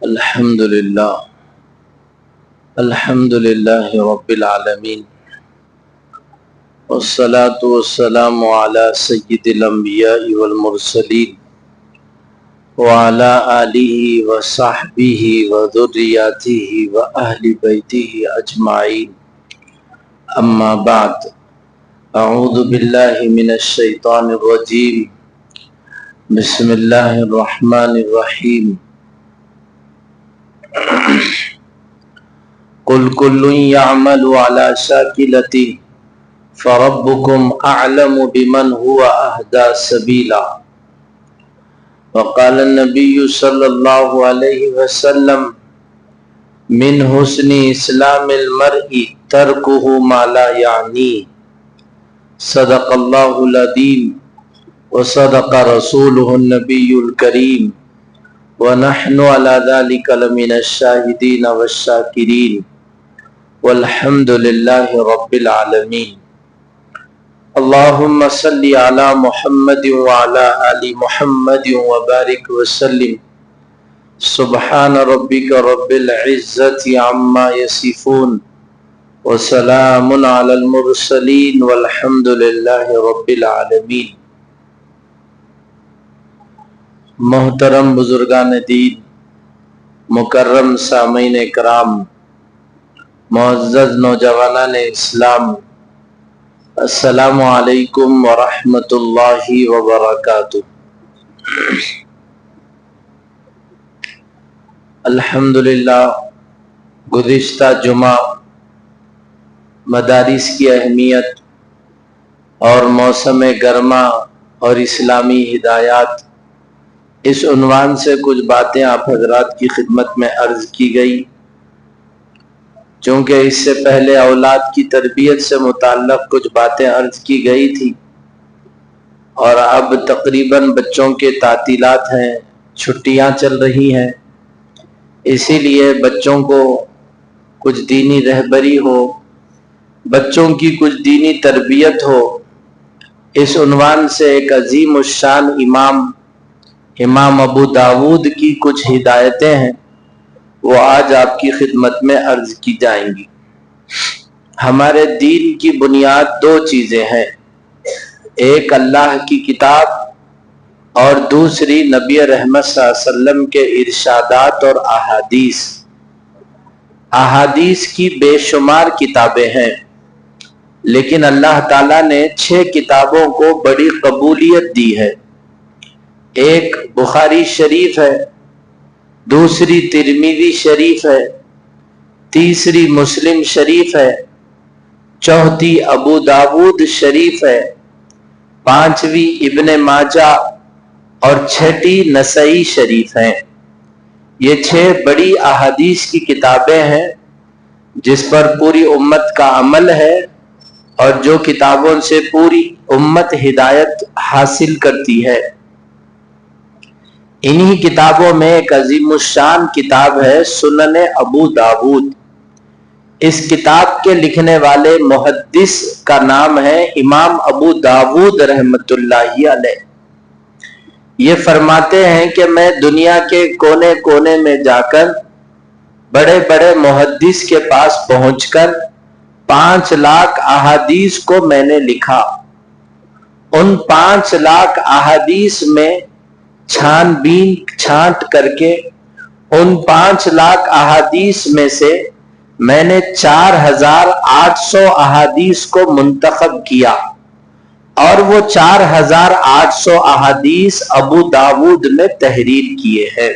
الحمدللہ رب العالمین والصلاة والسلام علی سید الانبیاء والمرسلین وعلی آلہ وصحبہ وذریاتہ واہل بیتہ اجمعین، اما بعد، اعوذ باللہ من الشیطان الرجیم، بسم اللہ الرحمن الرحیم۔ قل كل يعمل على شاكلته فربكم أعلم بمن هو أهدى سبيلا، وقال النبي صلى الله عليه وسلم من حسن اسلام المرء تركه ما لا يعنيه، صدق الله العظيم وصدق رسوله النبي الكريم، ونحن على ذلك لمن الشاهدين والشاكرين، والحمد لله رب العالمين۔ اللهم صل على محمد وعلى آل محمد وبارك وسلم، سبحان ربك رب العزة عما يصفون، وسلام على المرسلين، والحمد لله رب العالمين۔ محترم بزرگان دین، مکرم سامعین کرام، معزز نوجوانان اسلام، السلام علیکم ورحمۃ اللہ وبرکاتہ۔ الحمدللہ گزشتہ جمعہ مدارس کی اہمیت اور موسم گرما اور اسلامی ہدایات، اس عنوان سے کچھ باتیں آپ حضرات کی خدمت میں عرض کی گئی۔ چونکہ اس سے پہلے اولاد کی تربیت سے متعلق کچھ باتیں عرض کی گئی تھی، اور اب تقریباً بچوں کے تعطیلات ہیں، چھٹیاں چل رہی ہیں، اسی لیے بچوں کو کچھ دینی رہبری ہو، بچوں کی کچھ دینی تربیت ہو، اس عنوان سے ایک عظیم الشان امام ابو داود کی کچھ ہدایتیں ہیں، وہ آج آپ کی خدمت میں عرض کی جائیں گی۔ ہمارے دین کی بنیاد دو چیزیں ہیں، ایک اللہ کی کتاب اور دوسری نبی رحمت صلی اللہ علیہ وسلم کے ارشادات اور احادیث۔ احادیث کی بے شمار کتابیں ہیں، لیکن اللہ تعالیٰ نے 6 کتابوں کو بڑی قبولیت دی ہے۔ ایک بخاری شریف ہے، دوسری ترمذی شریف ہے، تیسری مسلم شریف ہے، چوتھی ابو داود شریف ہے، پانچویں ابن ماجہ اور چھٹی نسائی شریف ہیں۔ یہ 6 بڑی احادیث کی کتابیں ہیں جس پر پوری امت کا عمل ہے، اور جو کتابوں سے پوری امت ہدایت حاصل کرتی ہے۔ انہی کتابوں میں ایک عظیم الشان کتاب ہے سنن ابو داود۔ اس کتاب کے لکھنے والے محدث کا نام ہے امام ابو داود رحمۃ اللہ علیہ۔ یہ فرماتے ہیں کہ میں دنیا کے کونے کونے میں جا کر بڑے بڑے محدث کے پاس پہنچ کر 5 لاکھ احادیث کو میں نے لکھا۔ ان 5 لاکھ احادیث میں چھانٹ کر کے ان 5 لاکھ احادیث میں سے میں نے 4800 احادیث کو منتخب کیا، اور وہ 4800 احادیث ابو داود نے تحریر کیے ہیں۔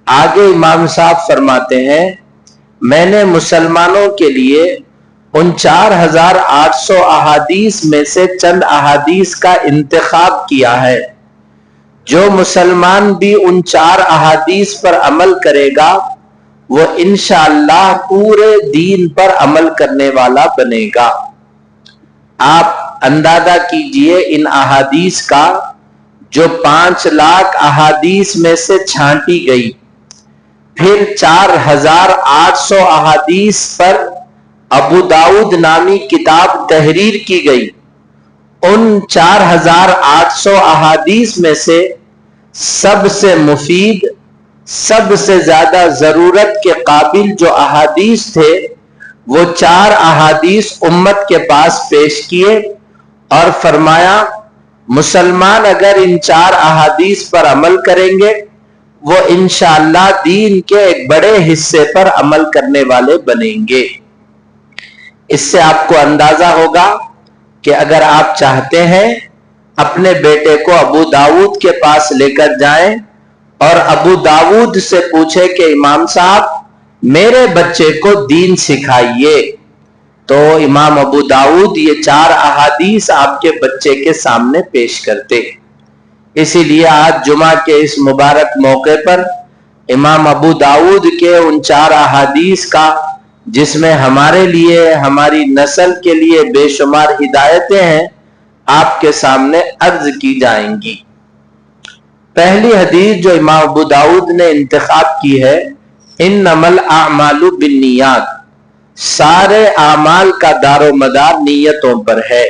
آگے امام صاحب فرماتے ہیں، میں نے مسلمانوں کے لیے ان 4800 احادیث میں سے چند احادیث کا انتخاب کیا ہے۔ جو مسلمان بھی ان 4 احادیث پر عمل کرے گا، وہ انشاءاللہ پورے دین پر عمل کرنے والا بنے گا۔ آپ اندازہ کیجئے ان احادیث کا، جو 5 لاکھ احادیث میں سے چھانٹی گئی، پھر 4800 احادیث پر ابو داود نامی کتاب تحریر کی گئی۔ ان 4800 احادیث میں سے سب سے مفید سب سے زیادہ ضرورت کے قابل جو احادیث تھے وہ 4 احادیث امت کے پاس پیش کیے اور فرمایا مسلمان اگر ان 4 احادیث پر عمل کریں گے وہ انشاءاللہ دین کے ایک بڑے حصے پر عمل کرنے والے بنیں گے۔ اس سے آپ کو اندازہ ہوگا کہ اگر آپ چاہتے ہیں اپنے بیٹے کو ابو داؤد کے پاس لے کر جائیں اور ابو داؤد سے پوچھے کہ امام صاحب میرے بچے کو دین سکھائیے، تو امام ابو داؤد یہ 4 احادیث آپ کے بچے کے سامنے پیش کرتے۔ اسی لیے آج جمعہ کے اس مبارک موقع پر امام ابو داؤد کے ان 4 احادیث کا، جس میں ہمارے لیے ہماری نسل کے لیے بے شمار ہدایتیں ہیں، آپ کے سامنے عرض کی جائیں گی۔ پہلی حدیث جو امام ابو داؤد نے انتخاب کی ہے، انما الاعمال بالنیات، سارے اعمال کا دار و مدار نیتوں پر ہے۔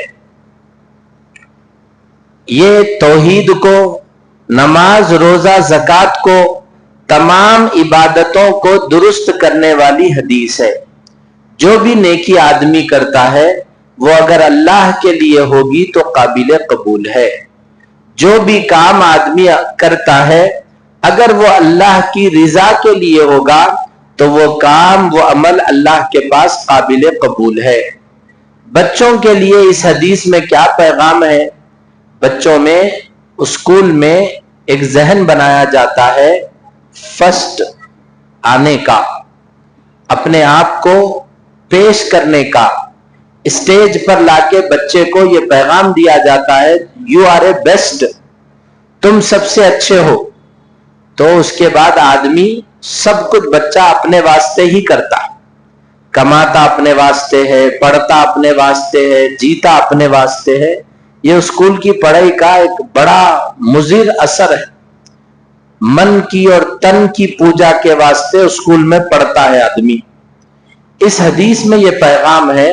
یہ توحید کو، نماز روزہ زکوٰۃ کو، تمام عبادتوں کو درست کرنے والی حدیث ہے۔ جو بھی نیکی آدمی کرتا ہے وہ اگر اللہ کے لیے ہوگی تو قابل قبول ہے، جو بھی کام آدمی کرتا ہے اگر وہ اللہ کی رضا کے لیے ہوگا تو وہ کام، وہ عمل اللہ کے پاس قابل قبول ہے۔ بچوں کے لیے اس حدیث میں کیا پیغام ہے؟ بچوں میں اسکول میں ایک ذہن بنایا جاتا ہے فرسٹ آنے کا، اپنے آپ کو پیش کرنے کا، اسٹیج پر لا کے بچے کو یہ پیغام دیا جاتا ہے یو آر اے بیسٹ، تم سب سے اچھے ہو۔ تو اس کے بعد آدمی سب کچھ بچہ اپنے واسطے ہی کرتا ہے، کماتا اپنے واسطے ہے، پڑھتا اپنے واسطے ہے، جیتا اپنے واسطے ہے۔ یہ اسکول کی پڑھائی کا ایک بڑا مضر اثر ہے۔ من کی اور تن کی پوجا کے واسطے اسکول میں پڑھتا ہے آدمی۔ اس حدیث میں یہ پیغام ہے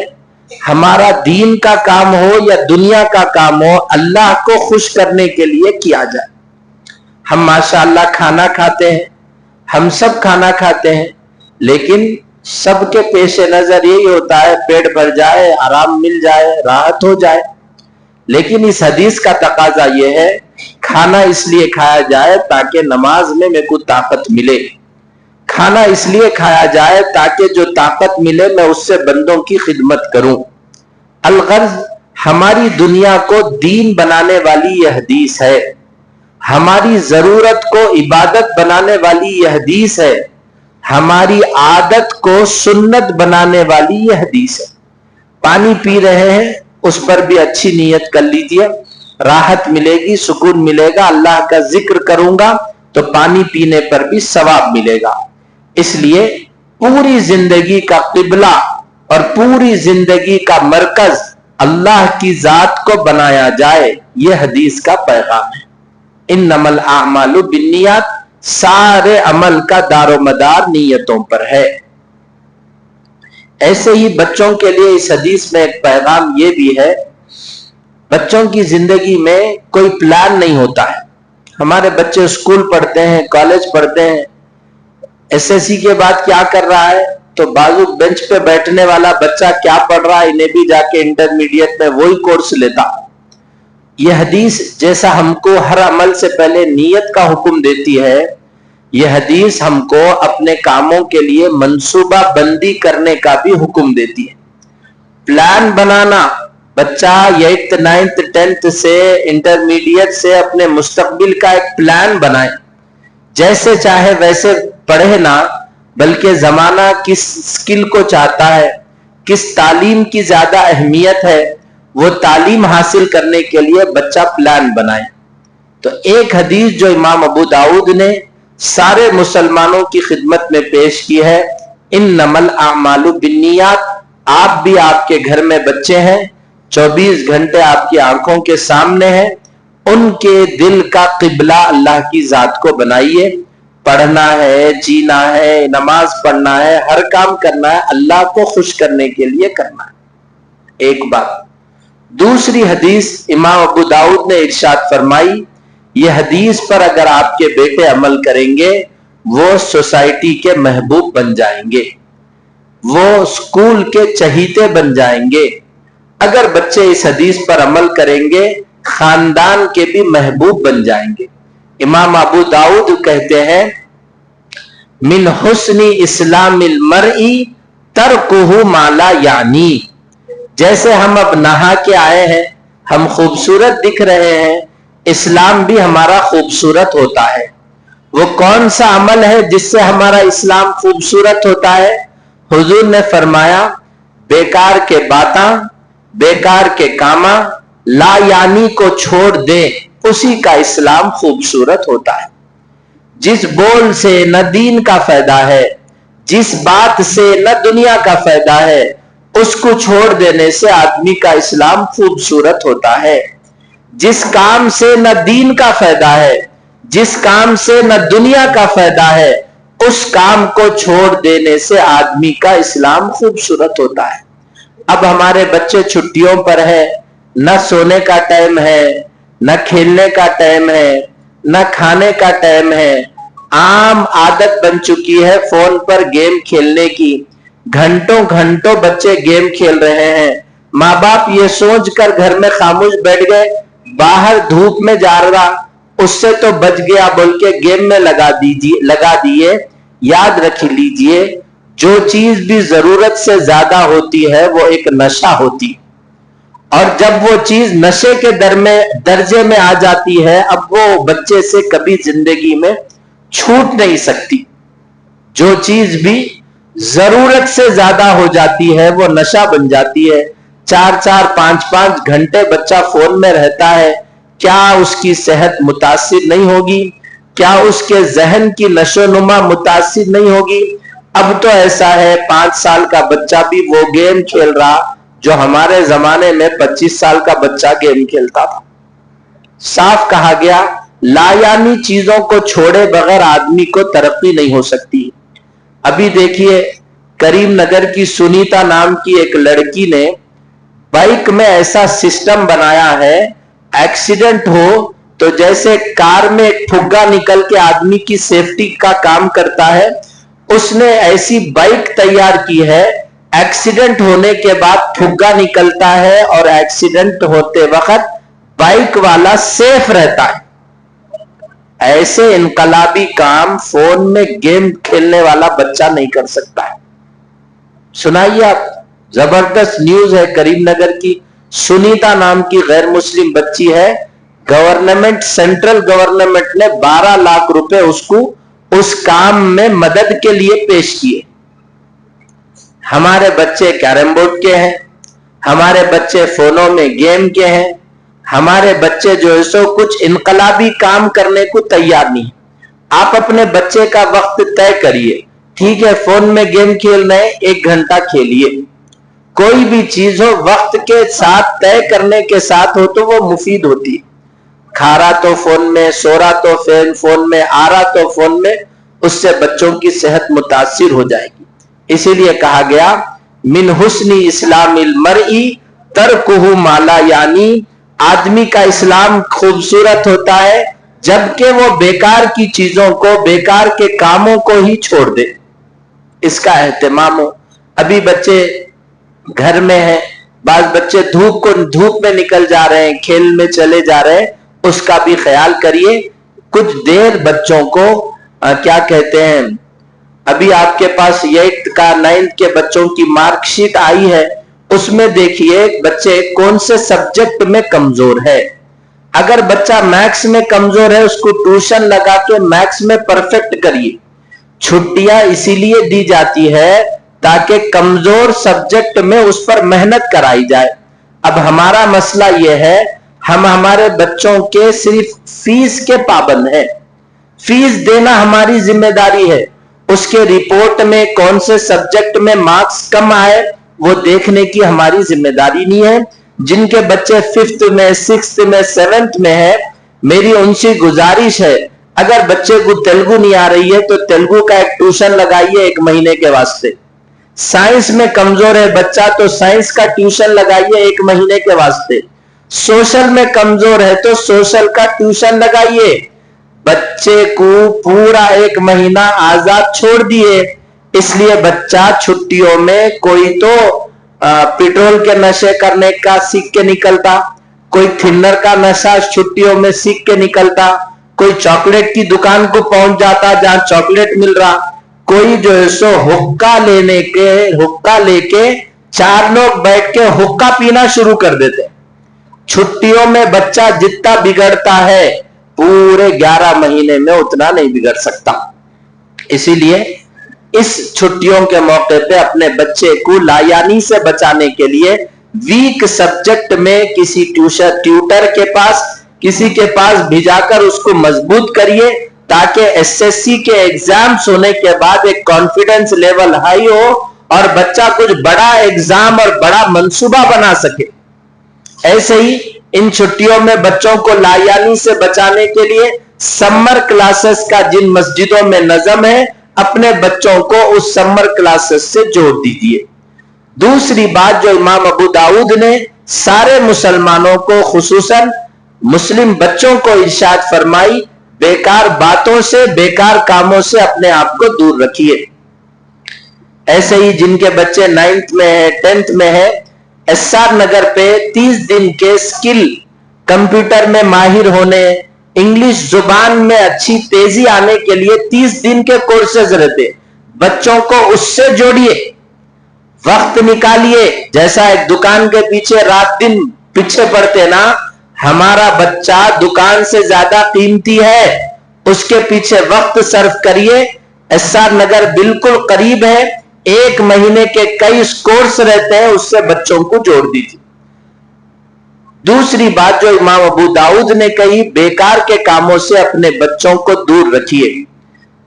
ہمارا دین کا کام ہو یا دنیا کا کام ہو، اللہ کو خوش کرنے کے لیے کیا جائے۔ ہم ماشاءاللہ کھانا کھاتے ہیں، ہم سب کھانا کھاتے ہیں، لیکن سب کے پیش نظر یہی ہوتا ہے پیٹ بھر جائے، آرام مل جائے، راحت ہو جائے۔ لیکن اس حدیث کا تقاضا یہ ہے کھانا اس لیے کھایا جائے تاکہ نماز میں میرے کو طاقت ملے، کھانا اس لیے کھایا جائے تاکہ جو طاقت ملے میں اس سے بندوں کی خدمت کروں۔ الغرض ہماری دنیا کو دین بنانے والی یہ حدیث ہے، ہماری ضرورت کو عبادت بنانے والی یہ حدیث ہے، ہماری عادت کو سنت بنانے والی یہ حدیث ہے۔ پانی پی رہے ہیں اس پر بھی اچھی نیت کر لیجئے، راحت ملے گی، سکون ملے گا، اللہ کا ذکر کروں گا تو پانی پینے پر بھی ثواب ملے گا۔ اس لیے پوری زندگی کا قبلہ اور پوری زندگی کا مرکز اللہ کی ذات کو بنایا جائے، یہ حدیث کا پیغام ہے۔ انما الاعمال بالنیات، سارے عمل کا دار و مدار نیتوں پر ہے۔ ایسے ہی بچوں کے لیے اس حدیث میں ایک پیغام یہ بھی ہے، بچوں کی زندگی میں کوئی پلان نہیں ہوتا ہے۔ ہمارے بچے اسکول پڑھتے ہیں، کالج پڑھتے ہیں، ایس ایس سی کے بعد کیا کر رہا ہے تو بازو بینچ پہ بیٹھنے والا بچہ کیا پڑھ رہا ہے انہیں بھی جا کے انٹرمیڈیٹ میں وہی کورس لیتا۔ یہ حدیث جیسا ہم کو ہر عمل سے پہلے نیت کا حکم دیتی ہے، یہ حدیث ہم کو اپنے کاموں کے لیے منصوبہ بندی کرنے کا بھی حکم دیتی ہے۔ پلان بنانا، بچہ 8th 9th 10th سے انٹرمیڈیٹ سے اپنے مستقبل کا ایک پلان بنائے، جیسے چاہے ویسے پڑھے نہ، بلکہ زمانہ کس سکل کو چاہتا ہے، کس تعلیم کی زیادہ اہمیت ہے، وہ تعلیم حاصل کرنے کے لیے بچہ پلان بنائے۔ تو ایک حدیث جو امام ابو داؤد نے سارے مسلمانوں کی خدمت میں پیش کی ہے، انما الاعمال بالنیات، آپ بھی آپ کے گھر میں بچے ہیں، 24 گھنٹے آپ کی آنکھوں کے سامنے ہیں، ان کے دل کا قبلہ اللہ کی ذات کو بنائیے۔ پڑھنا ہے، جینا ہے، نماز پڑھنا ہے، ہر کام کرنا ہے، اللہ کو خوش کرنے کے لیے کرنا ہے۔ ایک بات۔ دوسری حدیث امام ابو داؤد نے ارشاد فرمائی، یہ حدیث پر اگر آپ کے بیٹے عمل کریں گے وہ सोसाइटी के महबूब बन जाएंगे, वो स्कूल के चहीते बन जाएंगे। अगर बच्चे इस हदीस पर अमल करेंगे, खानदान के भी महबूब बन जाएंगे। इमाम अबू दाऊद कहते हैं, मिन हुस्नी इस्लामिल मरई तरकुहु माला यानी। जैसे हम अब नहा के आए हैं, हम खूबसूरत दिख रहे हैं, इस्लाम भी हमारा खूबसूरत होता है। वो कौन सा अमल है जिससे हमारा इस्लाम खूबसूरत होता है? हुजूर ने फरमाया, बेकार के बातां, बेकार के कामा, ला यानी को छोड़ दे, उसी का इस्लाम खूबसूरत होता है। जिस बोल से न दीन का फायदा है, जिस बात से न दुनिया का फायदा है, उसको छोड़ देने से आदमी का इस्लाम खूबसूरत होता है। जिस काम से न दीन का फायदा है, जिस काम से न दुनिया का फायदा है, उस काम को छोड़ देने से आदमी का इस्लाम खूबसूरत होता है। अब हमारे बच्चे छुट्टियों पर है, न सोने का टाइम है, न खेलने का टाइम है, न खाने का टाइम है। आम आदत बन चुकी है फोन पर गेम खेलने की। घंटों घंटों बच्चे गेम खेल रहे हैं। माँ बाप ये सोचकर घर में खामोश बैठ गए, बाहर धूप में जा रहा, उससे तो बच गया बोल के गेम में लगा दिए। याद रख लीजिए, जो चीज भी जरूरत से ज्यादा होती है वो एक नशा होती, और जब वो चीज नशे के दर्जे में आ जाती है, अब वो बच्चे से कभी जिंदगी में छूट नहीं सकती। जो चीज भी जरूरत से ज्यादा हो जाती है वो नशा बन जाती है। 4-4, 5-5 घंटे बच्चा फोन में रहता है, क्या उसकी सेहत मुतासिर नहीं होगी? क्या उसके जहन की नशोनुमा मुतासिर नहीं होगी? अब तो ऐसा है, 5 साल का बच्चा भी वो गेम खेल रहा जो हमारे जमाने में 25 साल का बच्चा गेम खेलता था। साफ कहा गया, लायानी चीजों को छोड़े बगैर आदमी को तरक्की नहीं हो सकती। अभी देखिए, करीमनगर की सुनीता नाम की एक लड़की ने बाइक में ऐसा सिस्टम बनाया है, एक्सीडेंट हो तो जैसे कार में एक फुग्गा निकल के आदमी की सेफ्टी का काम करता है, उसने ऐसी बाइक तैयार की है, एक्सीडेंट होने के बाद फुग्गा निकलता है और एक्सीडेंट होते वक्त बाइक वाला सेफ रहता है। ऐसे इनकलाबी काम फोन में गेम खेलने वाला बच्चा नहीं कर सकता है। सुनाइए आप, जबरदस्त न्यूज है। करीमनगर की सुनीता नाम की गैर मुस्लिम बच्ची है, गवर्नमेंट, सेंट्रल गवर्नमेंट ने 12 लाख रुपए उसको उस काम में मदद के लिए पेश किए। हमारे बच्चे कैरम बोर्ड के हैं, हमारे बच्चे फोनों में गेम के हैं, हमारे बच्चे जो है सो कुछ इनकलाबी काम करने को तैयार नहीं। आप अपने बच्चे का वक्त तय करिए, ठीक है, फोन में गेम खेलना है, 1 घंटा खेलिए। कोई भी चीज हो वक्त के साथ तय करने के साथ हो तो वो मुफीद होती है। खा रहा तो फोन में, सो रहा तो फोन में, आ रहा तो फोन में, उससे बच्चों की सेहत मुतासिर हो जाएगी। इसीलिए कहा गया, मिन हुस्नी इस्लामिल मरई तरकुहु माला यानी, आदमी का इस्लाम खूबसूरत होता है जबकि वो बेकार की चीजों को, बेकार के कामों को ही छोड़ दे, इसका एहतमाम हो। अभी बच्चे घर में हैं, बाज बच्चे धूप में निकल जा रहे हैं, खेल में चले जा रहे हैं, उसका भी ख्याल करिए। कुछ देर बच्चों को क्या कहते हैं, अभी आपके पास 8th का 9th के बच्चों की मार्कशीट आई है, उसमें देखिए बच्चे कौन से सब्जेक्ट में कमजोर है। अगर बच्चा मैथ्स में कमजोर है, उसको ट्यूशन लगा के मैथ्स में परफेक्ट करिए। छुट्टियां इसीलिए दी जाती है ताकि कमजोर सब्जेक्ट में उस पर मेहनत कराई जाए। अब हमारा मसला यह है, हम हमारे बच्चों के सिर्फ फीस के पाबंद हैं। फीस देना हमारी जिम्मेदारी है, उसके रिपोर्ट में कौन से सब्जेक्ट में मार्क्स कम आए वो देखने की हमारी जिम्मेदारी नहीं है। जिनके बच्चे 5th में, 6th में, 7th में है, मेरी उनसे गुजारिश है, अगर बच्चे को तेलुगु नहीं आ रही है तो तेलुगु का एक ट्यूशन लगाइए 1 महीने के वास्ते। साइंस में कमजोर है बच्चा तो साइंस का ट्यूशन लगाइए 1 महीने के वास्ते। सोशल में कमजोर है तो सोशल का ट्यूशन लगाइए। बच्चे को पूरा 1 महीना आजाद छोड़ दिए, इसलिए बच्चा छुट्टियों में कोई तो पेट्रोल के नशे करने का सीख के निकलता, कोई थिनर का नशा छुट्टियों में सीख के निकलता, कोई चॉकलेट की दुकान को पहुंच जाता जहां चॉकलेट मिल रहा, कोई जो है सो हुक्का लेके 4 लोग बैठ के हुक्का पीना शुरू कर देते। छुट्टियों में बच्चा जितना बिगड़ता है पूरे 11 महीने में उतना नहीं बिगड़ सकता। इसीलिए इस छुट्टियों के मौके पे अपने बच्चे को लायानी से बचाने के लिए वीक सब्जेक्ट में किसी ट्यूटर के पास, किसी के पास भिजाकर उसको मजबूत करिए, ताकि एसएससी के एग्जाम्स होने के बाद एक कॉन्फिडेंस लेवल हाई हो और बच्चा कुछ बड़ा एग्जाम और बड़ा मंसूबा बना सके। ऐसे ही इन छुट्टियों में बच्चों को लायानी से बचाने के लिए समर क्लासेस का जिन मस्जिदों में नज़म है, अपने बच्चों को उस समर क्लासेस से जोड़ दीजिए। दूसरी बात जो इमाम अबू दाऊद ने सारे मुसलमानों को, खुसूसन मुस्लिम बच्चों को इरशाद फरमाई, बेकार बातों से, बेकार कामों से अपने आप को दूर रखिए। ऐसे ही जिनके बच्चे 9th में है, 10th में है, एसआर नगर पे 30 दिन के स्किल, कंप्यूटर में माहिर होने, इंग्लिश जुबान में अच्छी तेजी आने के लिए 30 दिन के कोर्सेज रहते। बच्चों को उससे जोड़िए, वक्त निकालिए। जैसा एक दुकान के पीछे रात दिन पीछे पड़ते ना, हमारा बच्चा दुकान से ज्यादा कीमती है, उसके पीछे वक्त सर्व करिए। एसआर नगर बिल्कुल करीब है, 1 महीने के कई कोर्स रहते हैं, उससे बच्चों को जोड़ दीजिए। दूसरी बात जो इमाम अबू दाऊद ने कही, बेकार के कामों से अपने बच्चों को दूर रखिए।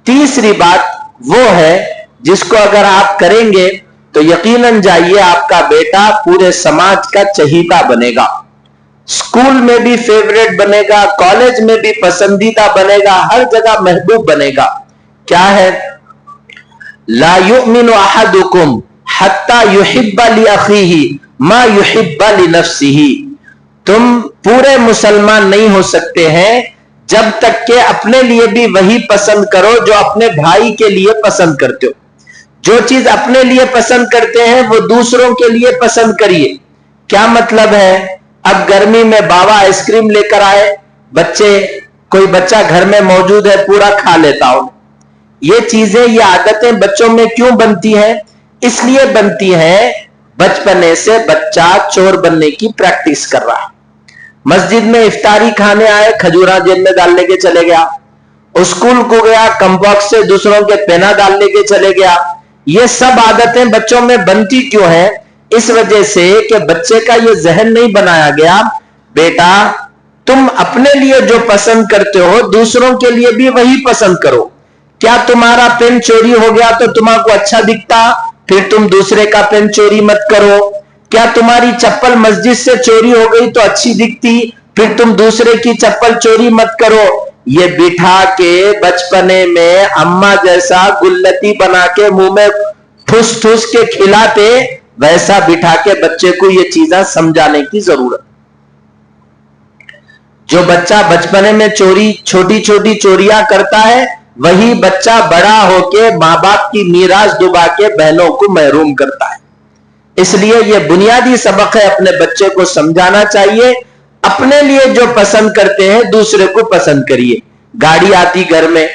तीसरी बात वो है जिसको अगर आप करेंगे तो यकीनन जाइए आपका बेटा पूरे समाज का चहीता बनेगा, स्कूल में भी फेवरेट बनेगा, कॉलेज में भी पसंदीदा बनेगा, हर जगह महबूब बनेगा। क्या है? ला युमिनु अहदुकुम हत्ता युहिब्बा लि अखीही मा युहिब्बा लि नफ्सिही। तुम पूरे मुसलमान नहीं हो सकते हैं जब तक कि अपने लिए भी वही पसंद करो जो अपने भाई के लिए पसंद करते हो। जो चीज अपने लिए पसंद करते हैं वो दूसरों के लिए पसंद करिए। क्या मतलब है? अब गर्मी में बाबा आइसक्रीम लेकर आए, कोई बच्चा घर में मौजूद है, पूरा खा लेता हो। ये चीजें, ये आदतें बच्चों में क्यों बनती हैं? इसलिए बनती हैं बचपने से बच्चा चोर बनने की प्रैक्टिस कर रहा है। मस्जिद में इफ्तारी खाने आए, खजूरा जेब में डालने के चले गया, स्कूल को गया, कंबॉक्स से दूसरों के पेना डालने के चले गया। ये सब आदतें बच्चों में बनती क्यों है? इस वजह से कि बच्चे का ये जहन नहीं बनाया गया, बेटा तुम अपने लिए जो पसंद करते हो दूसरों के लिए भी वही पसंद करो। क्या तुम्हारा पेन चोरी हो गया तो तुम्हारा अच्छा दिखता, फिर तुम दूसरे का पेन चोरी मत करो। क्या तुम्हारी चप्पल मस्जिद से चोरी हो गई तो अच्छी दिखती, फिर तुम दूसरे की चप्पल चोरी मत करो। ये बिठा के बचपने में अम्मा जैसा गुल्लती बना के मुंह में ठुस ठुस के खिलाते, वैसा बिठा के बच्चे को ये चीजें समझाने की जरूरत। जो बच्चा बचपने में छोटी छोटी चोरियां करता है, वही बच्चा बड़ा होके मां बाप की मीरास डुबा के बहनों को महरूम करता है। इसलिए यह बुनियादी सबक है, अपने बच्चे को समझाना चाहिए। अपने लिए जो पसंद करते हैं दूसरे को पसंद करिए। गाड़ी आती घर में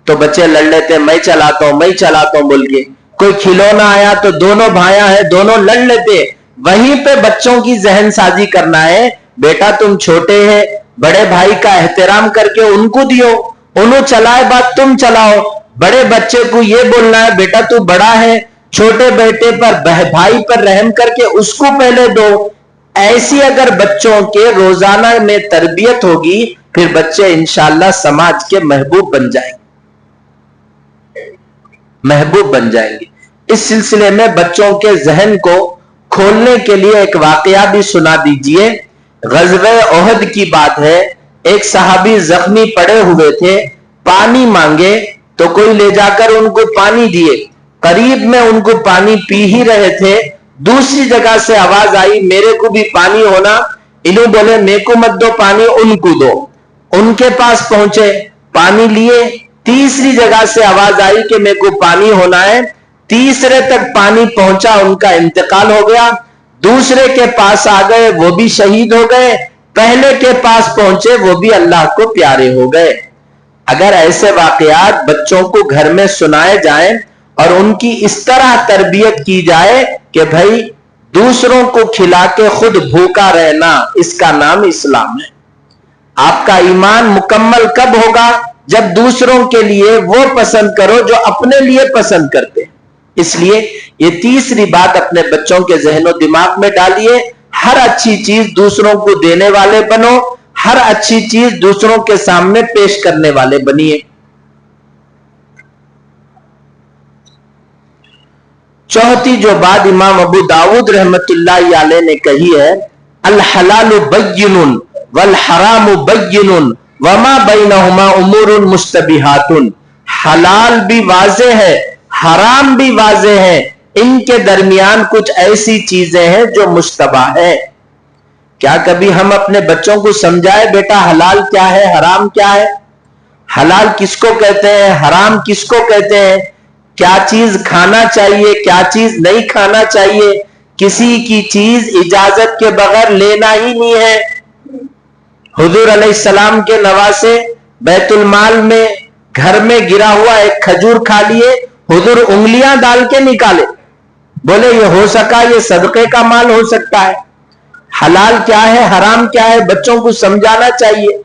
तो बच्चे लड़ लेते, मैं चलाता हूं बोल के। कोई खिलौना आया तो दोनों भाइयां हैं, दोनों लड़ लेते। वहीं पे बच्चों की जहन साजी करना है, बेटा तुम छोटे हैं, बड़े भाई का एहतराम करके उनको दियो, उन्हों चलाए बात तुम चलाओ। बड़े बच्चे को ये बोलना है, बेटा तू बड़ा है, छोटे बेटे पर भाई पर रहम करके उसको पहले दो। ऐसी अगर बच्चों के रोजाना में तरबियत होगी, फिर बच्चे इंशाअल्लाह समाज के महबूब बन जाएंगे। इस सिलसिले में बच्चों के जहन को खोलने के लिए एक वाकया भी सुना दीजिए। गज़वे ओहद की बात है, एक सहाबी जख्मी पड़े हुए थे, पानी मांगे तो कोई ले जाकर उनको पानी दिए। करीब में उनको पानी पी ही रहे थे, दूसरी जगह से आवाज आई, मेरे को भी पानी होना। इन्हों बोले मेरे को मत दो पानी, उनको दो। उनके पास पहुंचे, पानी लिए, तीसरी जगह से आवाज आई कि मेरे को पानी होना है, तीसरे तक पानी पहुंचा, उनका इंतकाल हो गया। दूसरे के पास आ गए, वो भी शहीद हो गए। पहले के पास पहुंचे, वो भी अल्लाह को प्यारे हो गए। अगर ऐसे वाकयात बच्चों को घर में सुनाए जाएं और उनकी इस तरह तरबियत की जाए कि भाई दूसरों को खिला के खुद भूखा रहना, इसका नाम इस्लाम है। आपका ईमान मुकम्मल कब होगा? जब दूसरों के लिए वो पसंद करो जो अपने लिए पसंद करते हैं। इसलिए ये तीसरी बात अपने बच्चों के जहनो दिमाग में डालिए, हर अच्छी चीज दूसरों को देने वाले बनो, हर अच्छी चीज दूसरों के सामने पेश करने वाले बनिए। चौथी जो बात इमाम अबू दाऊद रहमतुल्लाह अलैह ने कही है, अल हलालु बय्यिनुन वल हरामु बय्यिनुन वमा बैनहुमा उमूरुन मुस्तबिहातुन। हलाल भी वाज़ेह है, हराम भी वाज़ेह है, इनके दरमियान कुछ ऐसी चीजें हैं जो मुश्तबा है। क्या कभी हम अपने बच्चों को समझाए बेटा हलाल क्या है, हराम क्या है? हलाल किसको कहते हैं, हराम किसको कहते हैं? क्या चीज खाना चाहिए, क्या चीज नहीं खाना चाहिए? किसी की चीज इजाजत के बगैर लेना ही नहीं है। हुजूर अलैहिस्सलाम के नवासे बैतुल माल में घर में गिरा हुआ एक खजूर खा लिए, हुजूर उंगलियां डाल के निकाले, बोले ये हो सका, ये सदके का माल हो सकता है। हलाल क्या है, हराम क्या है, बच्चों को समझाना चाहिए।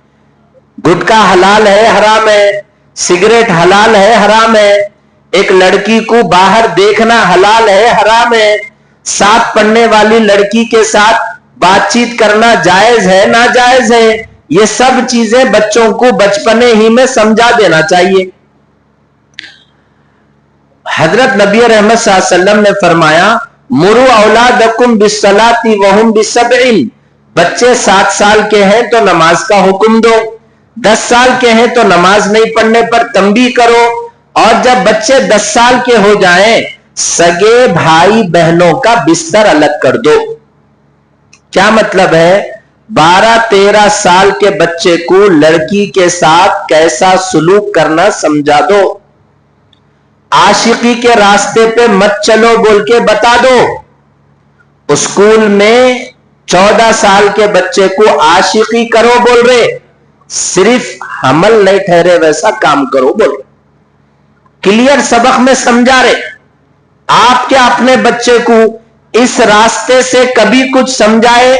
गुटखा हलाल है, हराम है, सिगरेट हलाल है, हराम है, एक लड़की को बाहर देखना हलाल है, हराम है, साथ पढ़ने वाली लड़की के साथ बातचीत करना जायज है, नाजायज है। ये सब चीजें बच्चों को बचपने ही में समझा देना चाहिए। हजरत नबी रहमत सल्लल्लाहु अलैहि वसल्लम ने फरमाया, मुरु औलादकुम बिस्सलाती वहुम बिसबईन। बच्चे 7 साल के हैं तो नमाज का हुक्म दो, 10 साल के हैं तो नमाज नहीं पढ़ने पर तंबीह करो, और जब बच्चे 10 साल के हो जाएं, सगे भाई बहनों का बिस्तर अलग कर दो। क्या मतलब है? 12-13 साल के बच्चे को लड़की के साथ कैसा सुलूक करना समझा दो। आशिकी के रास्ते पे मत चलो बोल के बता दो। स्कूल में 14 साल के बच्चे को आशिकी करो बोल रहे, सिर्फ हमल नहीं ठहरे वैसा काम करो बोल रहे, क्लियर सबक में समझा रहे। आप क्या अपने बच्चे को इस रास्ते से कभी कुछ समझाए?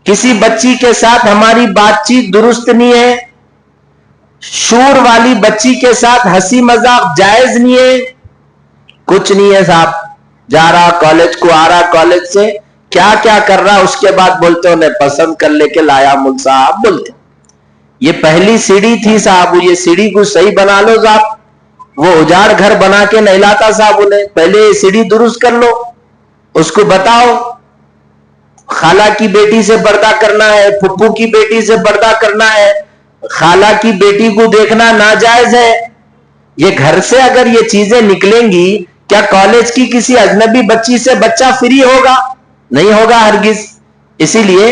किसी बच्ची के साथ हमारी बातचीत दुरुस्त नहीं है, शूर वाली बच्ची के साथ हंसी मजाक जायज नहीं है, कुछ नहीं है साहब। जा रहा कॉलेज को, आ रहा कॉलेज से, क्या क्या कर रहा, उसके बाद बोलते हो उन्हें पसंद कर लेके लाया मुझ साहब, बोलते ये पहली सीढ़ी थी साहब, ये सीढ़ी को सही बना लो साहब। वो उजाड़ घर बना के नहीं लाता साहब उन्हें, पहले ये सीढ़ी दुरुस्त कर लो। उसको बताओ खाला की बेटी से पर्दा करना है, फुप्पू की बेटी से पर्दा करना है, खाला की बेटी को देखना नाजायज है। ये घर से अगर ये चीजें निकलेंगी, क्या कॉलेज की किसी अजनबी बच्ची से बच्चा फ्री होगा? नहीं होगा हरगिज। इसीलिए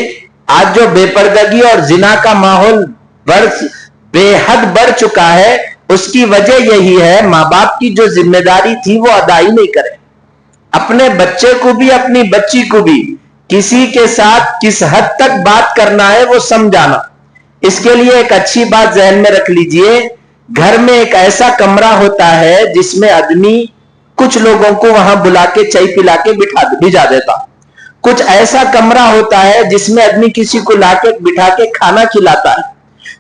आज जो बेपर्दगी और जिना का माहौल बेहद बढ़ चुका है, उसकी वजह यही है, माँ बाप की जो जिम्मेदारी थी वो अदा ही नहीं करे। अपने बच्चे को भी अपनी बच्ची को भी किसी के साथ किस हद तक बात करना है वो समझाना। इसके लिए एक अच्छी बात जहन में रख लीजिए, घर में एक ऐसा कमरा होता है जिसमें आदमी कुछ लोगों को वहां बुला के चाय पिला के भिजा देता, कुछ ऐसा कमरा होता है जिसमें आदमी किसी को लाके बिठा के खाना खिलाता है,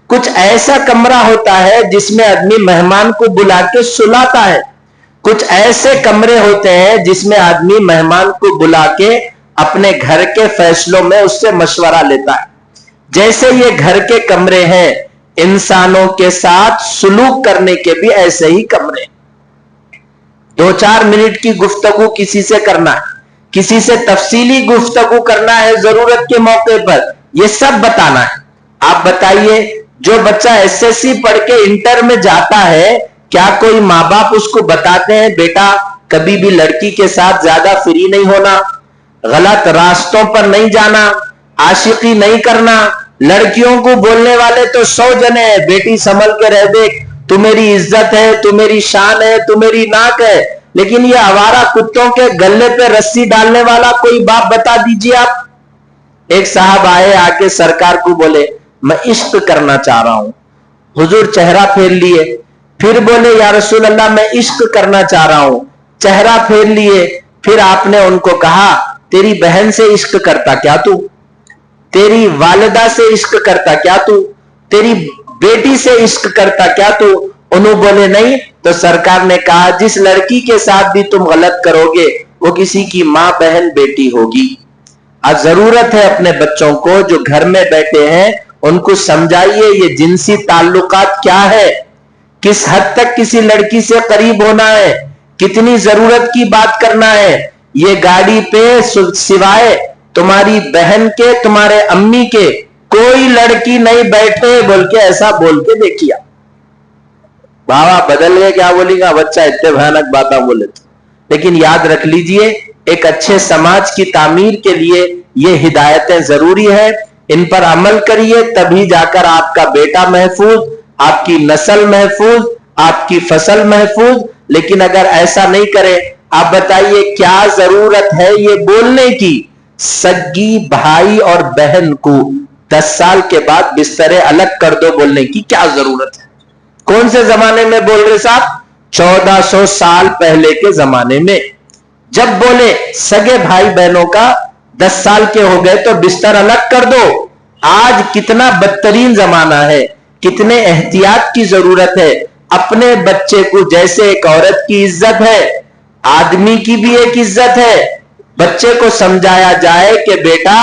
कुछ ऐसा कमरा होता है जिसमें आदमी मेहमान को बुला के सुलाता है, कुछ ऐसे कमरे होते हैं जिसमें आदमी मेहमान को बुला के अपने घर के फैसलों में उससे मशवरा लेता है। जैसे ये घर के कमरे हैं, इंसानों के साथ सुलूक करने के भी ऐसे ही कमरे। 2-4 मिनट की गुफ्तगू किसी से करना है, किसी से तफसीली गुफ्तगू करना है जरूरत के मौके पर, ये सब बताना है। आप बताइए, जो बच्चा एसएससी पढ़ के इंटर में जाता है, क्या कोई माँ बाप उसको बताते हैं बेटा कभी भी लड़की के साथ ज्यादा फ्री नहीं होना, गलत रास्तों पर नहीं जाना, आशिकी नहीं करना, लड़कियों को बोलने वाले तो 100 जने हैं, बेटी संभल के रह देख, तू मेरी इज्जत है, तू मेरी शान है, तू मेरी नाक है, लेकिन ये आवारा कुत्तों के गले पे रस्सी डालने वाला कोई बाप बता दीजिए आप। एक साहब आए, आके सरकार को बोले मैं इश्क करना चाह रहा हूं। हुजूर चेहरा फेर लिए, फिर बोले या रसूल अल्लाह मैं इश्क करना चाह रहा हूं, चेहरा फेर लिए। फिर आपने उनको कहा तेरी बहन से इश्क करता क्या तू, तेरी वालिदा से इश्क करता क्या तू, तेरी बेटी से इश्क करता क्या तू? उन्होंने बोले नहीं। तो सरकार ने कहा जिस लड़की के साथ भी तुम गलत करोगे वो किसी की मां बहन बेटी होगी। आज जरूरत है अपने बच्चों को जो घर में बैठे हैं उनको समझाइए ये जिनसी ताल्लुकात क्या है, किस हद तक किसी लड़की से करीब होना है, कितनी जरूरत की बात करना है। ये गाड़ी पे सिवाय तुम्हारी बहन के, तुम्हारे अम्मी के कोई लड़की नहीं बैठे बोल के ऐसा बोल के देखिए। बाबा बदल गए, क्या बोलेगा बच्चा, इतने भयानक बातें बोले तो। लेकिन याद रख लीजिए एक अच्छे समाज की तामीर के लिए ये हिदायतें जरूरी है, इन पर अमल करिए तभी जाकर आपका बेटा महफूज, आपकी नस्ल महफूज, आपकी फसल महफूज। लेकिन अगर ऐसा नहीं करे, आप बताइए क्या जरूरत है ये बोलने की सगी भाई और बहन को 10 साल के बाद बिस्तरे अलग कर दो बोलने की क्या जरूरत है? कौन से जमाने में बोल रहे साहब? 1400 साल पहले के जमाने में जब बोले सगे भाई बहनों का 10 साल के हो गए तो बिस्तर अलग कर दो। आज कितना बदतरीन जमाना है, कितने एहतियात की जरूरत है। अपने बच्चे को जैसे एक औरत की इज्जत है, आदमी की भी एक इज्जत है। बच्चे को समझाया जाए कि बेटा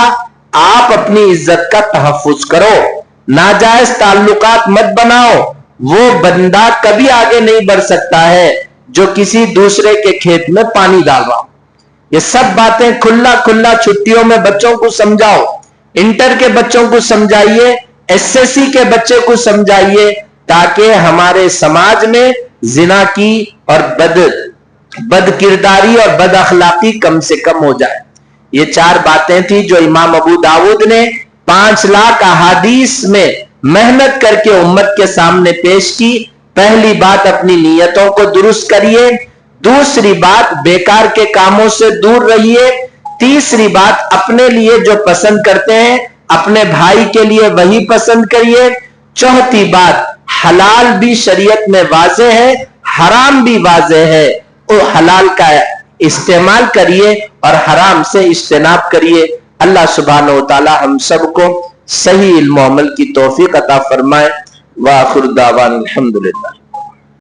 आप अपनी इज्जत का तहफ्फुज करो, नाजायज ताल्लुकात मत बनाओ। वो बंदा कभी आगे नहीं बढ़ सकता है जो किसी दूसरे के खेत में पानी डाल रहा हो। ये सब बातें खुला खुला छुट्टियों में बच्चों को समझाओ, इंटर के बच्चों को समझाइए, एसएससी के बच्चे को समझाइए, ताकि हमारे समाज में जिना की और बदकिरदारी और बद अखलाकी कम से कम हो जाए। ये 4 बातें थी जो इमाम अबू दाऊद ने 5 लाख अहादीस में मेहनत करके उम्मत के सामने पेश की। पहली बात अपनी नियतों को दुरुस्त करिए, दूसरी बात बेकार के कामों से दूर रहिए, तीसरी बात अपने लिए जो पसंद करते हैं अपने भाई के लिए वही पसंद करिए, चौथी बात हलाल भी शरीयत में वाज़ेह है, हराम भी वाज़ेह है, तो हलाल का इस्तेमाल करिए और हराम से इज्तिनाब करिए। अल्लाह सुब्हानहु व तआला हम सबको सही इल्म अमल की तौफीक अता फरमाए। व आखिर दावाना अल्हम्दुलिल्लाह।